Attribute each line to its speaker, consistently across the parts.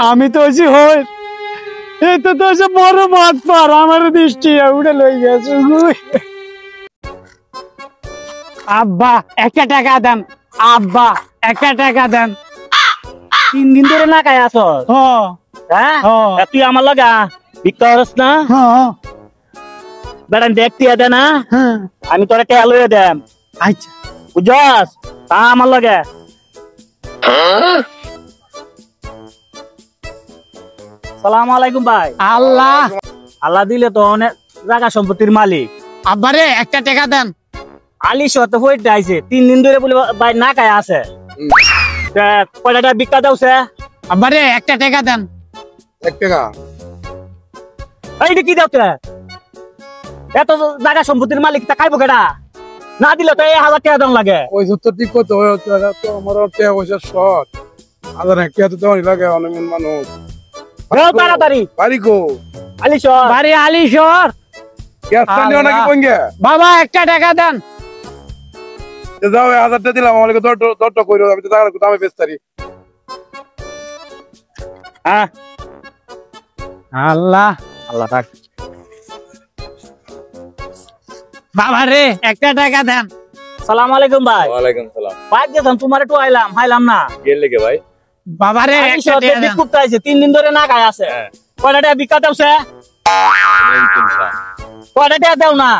Speaker 1: আমি তো হইছি হই এই তো তো বড় মাছ পার আমার দৃষ্টি উড়ে লই গেছে আব্বা 1 টাকা দেন আব্বা 1 টাকা দেন
Speaker 2: 3 দিন ধরে না খাই আছো হ্যাঁ তুই আমার লাগা ভিক্ষা করছ না বেড়ান দেখতে দে না আমি তোরে টেয়া লইয়া দেম
Speaker 1: আচ্ছা
Speaker 2: বুঝছস তা আমার লাগে সালাম আলাইকুম ভাই
Speaker 1: আল্লাহ
Speaker 2: আল্লাহ দিলে তো অনেক জায়গা সম্পত্তির মালিক
Speaker 1: আব্বারে 1 টাকা দেন
Speaker 2: আলি শত হইট আইছে 3 দিন ধরে বলে ভাই না খায় আছে কয়টা ভিক্ষা দাওছে
Speaker 1: আব্বারে 1 টাকা দেন
Speaker 3: 1 টাকা
Speaker 2: এইটা কি দাওতে এত জায়গা সম্পত্তির মালিক তা খাইবো কেডা না দিলে তো 1000 টাকা দাম লাগে
Speaker 3: ওই তো ঠিক কত তো আমার টাকা পয়সা শর্ট আদার একটা তো দেওয়াই লাগে অনেক মানুষ
Speaker 2: তাড়াতাড়ি
Speaker 3: বাড়ি কো
Speaker 2: আলিশর
Speaker 1: বাড়ি আলিশর
Speaker 3: গ্যাসটা নিও নাকি পঙ্গে
Speaker 1: বাবা 1 টাকা দেন
Speaker 3: যাও 1000 টাকা দিলাম আমাকে দরটা কইরো আমি তো টাকা দামে বেচতারি
Speaker 2: হ্যাঁ
Speaker 1: আল্লাহ
Speaker 2: আল্লাহ থাক
Speaker 1: বাবা রে 1 টাকা দেন
Speaker 2: সালাম আলাইকুম ভাই
Speaker 4: ওয়ালাইকুম সালাম
Speaker 2: ভাই গেছাম তোমার একটু আইলাম না
Speaker 4: গেল লেগে ভাই
Speaker 1: বাবা রে 1 টাকা দেন
Speaker 2: বিকুপ্তা আইছে 3 দিন ধরে না খায় আছে কয়টা টাকা ভিক্ষা দাওছে কয়টা টাকা দাও না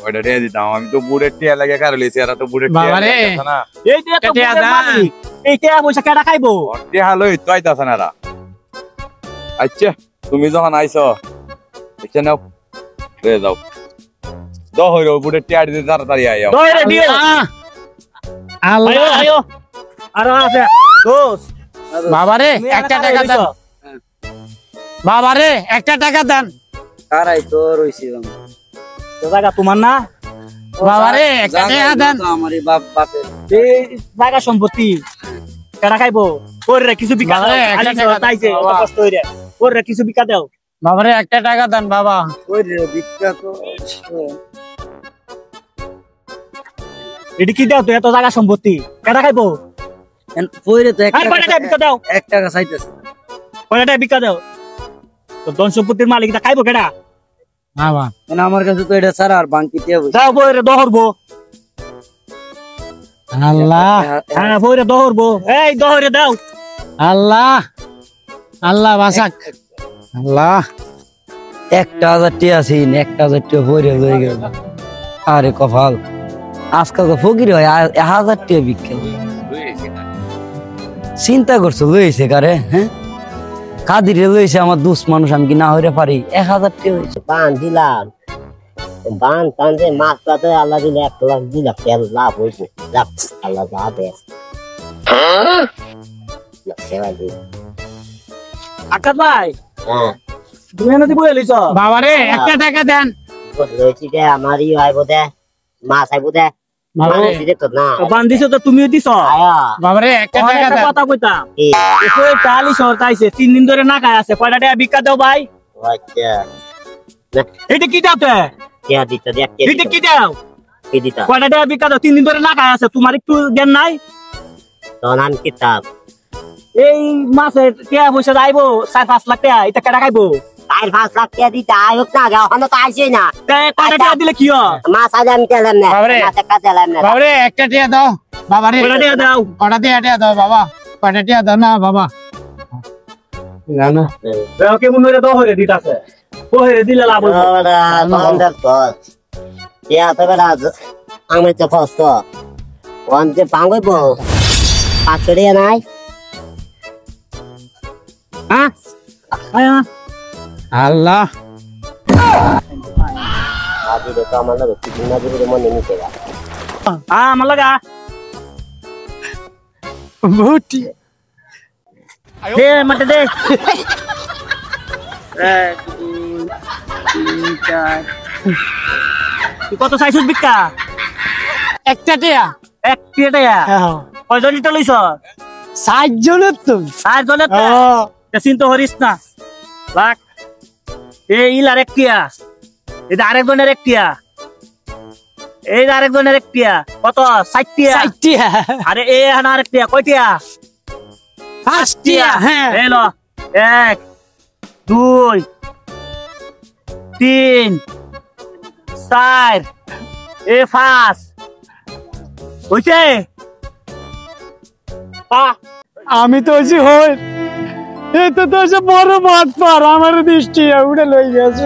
Speaker 4: ওইটা দিয়ে দিতাম আমি তো বুড়ের টিয়া লাগে কার লইছি আর তো বুড়ের টিয়া
Speaker 1: বাবা রে
Speaker 4: না
Speaker 2: এই যে তো মালিক এই টাকা পয়সা কেডা খাইবো
Speaker 4: টিয়া লই তো আইতাছ না রা আচ্ছা তুমি যখন আইছো এসে নাও রে যাও দাও হইরো বুড়ের টিয়া দিতে তাড়াতাড়ি আইও
Speaker 2: দইরে দিও
Speaker 1: আল্লাহ
Speaker 2: আয়ো আর আছে দোস
Speaker 1: বাবা রে 1 টাকা দেন বাবা রে 1 টাকা দেন
Speaker 5: কারাই তো রইছি
Speaker 2: তো জায়গা তোমার না
Speaker 1: বাবা রে 1 টাকা দেন
Speaker 5: আমারই বাপের
Speaker 2: এই জায়গা সম্পত্তি কেডা খাইবো ওরে কিছু ভিক্ষা দাও আলি তাইছে অত কষ্ট হইরে ওরে কিছু ভিক্ষা দাও
Speaker 1: বাবা রে 1 টাকা দেন বাবা
Speaker 5: ওই রে ভিক্ষা তো
Speaker 2: এডি কি দাও তো এত জায়গা সম্পত্তি কেডা খাইবো
Speaker 5: কইরে তো
Speaker 2: আর কয়টা টাকা ভিক্ষা দাও
Speaker 5: 1 টাকা চাইতেছে
Speaker 2: কয়টা টাকা ভিক্ষা দাও তো ধন সম্পত্তির মালিক তা খাইবো কেডা
Speaker 1: বাবা
Speaker 5: মানে আমার কাছে তো এটা ছাড়া আর বাকি টিয়া বই
Speaker 2: দাও বইরে দহরবো
Speaker 1: আল্লাহ
Speaker 2: হ্যাঁ বইরে দহরবো এই দহরে দাও
Speaker 1: আল্লাহ আল্লাহ বাসাক আল্লাহ
Speaker 5: 1000 টিয়া ছিল 1000 টিয়া বইরে হয়ে গেল আরে কপাল আজকাল তো ফকির হয় 1000 টিয়া ভিক্ষা চিন্তা করছো লইছে কারে হ্যাঁ কাদিরে লইছে আমার দুস মানুষ আমি কি না হইরে পারি 1000 টিয়া হইছে
Speaker 6: বান দিলাম বান টান যে মাছ পাতে আল্লাহ দিলে 1 লাখ 2 লাখ টাকা লাভ হইছে লাভ আল্লাহ যা দেয়
Speaker 2: আকাশ ভাই
Speaker 6: হ্যাঁ
Speaker 2: তুমি নদী বই লইছ
Speaker 1: বাবা রে 1 টাকা দেন
Speaker 6: লইছি দে আমারই আইব দে মাছ আইব দে
Speaker 1: বাবা রে
Speaker 6: দিতে তো না
Speaker 2: বান দিছো তো তুমিও দিছ
Speaker 6: আয়া
Speaker 1: বাবা রে 1 টাকা
Speaker 2: একটা
Speaker 1: দেন
Speaker 2: কথা কইতাম
Speaker 6: কি
Speaker 2: কই টালি সরতাইছে 3 দিন ধরে না খায় আছে কয়টা টাকা ভিক্ষা দাও ভাই
Speaker 6: আচ্ছা
Speaker 2: এটা কি দাও তে
Speaker 6: কে দিতে দে
Speaker 2: এটা কি দাও
Speaker 6: কি দিতা
Speaker 2: কয়টা টাকা ভিক্ষা দাও 3 দিন ধরে না খায় আছে তোমার একটু জ্ঞান নাই
Speaker 6: তো নাম কিতাব
Speaker 2: এই মাসে টাকা পয়সা আইবো 4-5 লাখ টাকা এটা কেডা খাইবো
Speaker 6: 4-5 লাখ টাকা দিতে আয়োগ না এখন তো আইছে না
Speaker 2: কয়টা টাকা দিলে কি হয়
Speaker 6: মাছ আজ আমি তেলাম না
Speaker 1: বাবারে।
Speaker 6: মাছ টাকা তেলাম না
Speaker 1: বাবা রে 1 টাকা দাও বাবা রে
Speaker 2: কয়টা টাকা দাও
Speaker 1: কটা টাকা দাও বাবা কটা টাকা দাও না বাবা না না
Speaker 2: দাও কেমন হইরে দহরে দিতাছে কইরে দিলে লাভ হইবো
Speaker 6: ওরা বান্দার পথ ইয়া তো বেলা আমি তো ফস্ত ওয়ান্তে পাঙ্গইব পাছড়ে নাই
Speaker 2: হ্যাঁ আয়া
Speaker 1: আল্লাহ
Speaker 6: আদি তো আমার লাগে কিছু না দিলে মনে নিতে গা
Speaker 2: আমার লাগা
Speaker 1: বুটি
Speaker 2: দে মতে দে 1 2 3 4 কত সাইজুস ভিক্ষা
Speaker 1: 1 টাকা
Speaker 2: 1 টাকা কয়জন লিটা লইছ
Speaker 1: 60 জনের তো
Speaker 2: 4 জনের তো চিন্তা করিস না লাখ এই ইলার একটিয়া এটা আরেকজনের একটিয়া এই আরেকজনের একটিয়া কত 60 টিয়া
Speaker 1: 60 টাকা
Speaker 2: আরে এ হানা আরেকটিয়া কয়টিয়া
Speaker 1: 5 টাকা হ্যাঁ
Speaker 2: এই ল 1 2 3 4 এ 5 হইছে পা
Speaker 1: আমি তো হইছি হই এই তো তো বড় মাছ পার আমার দৃষ্টি উড়ে লই গেছে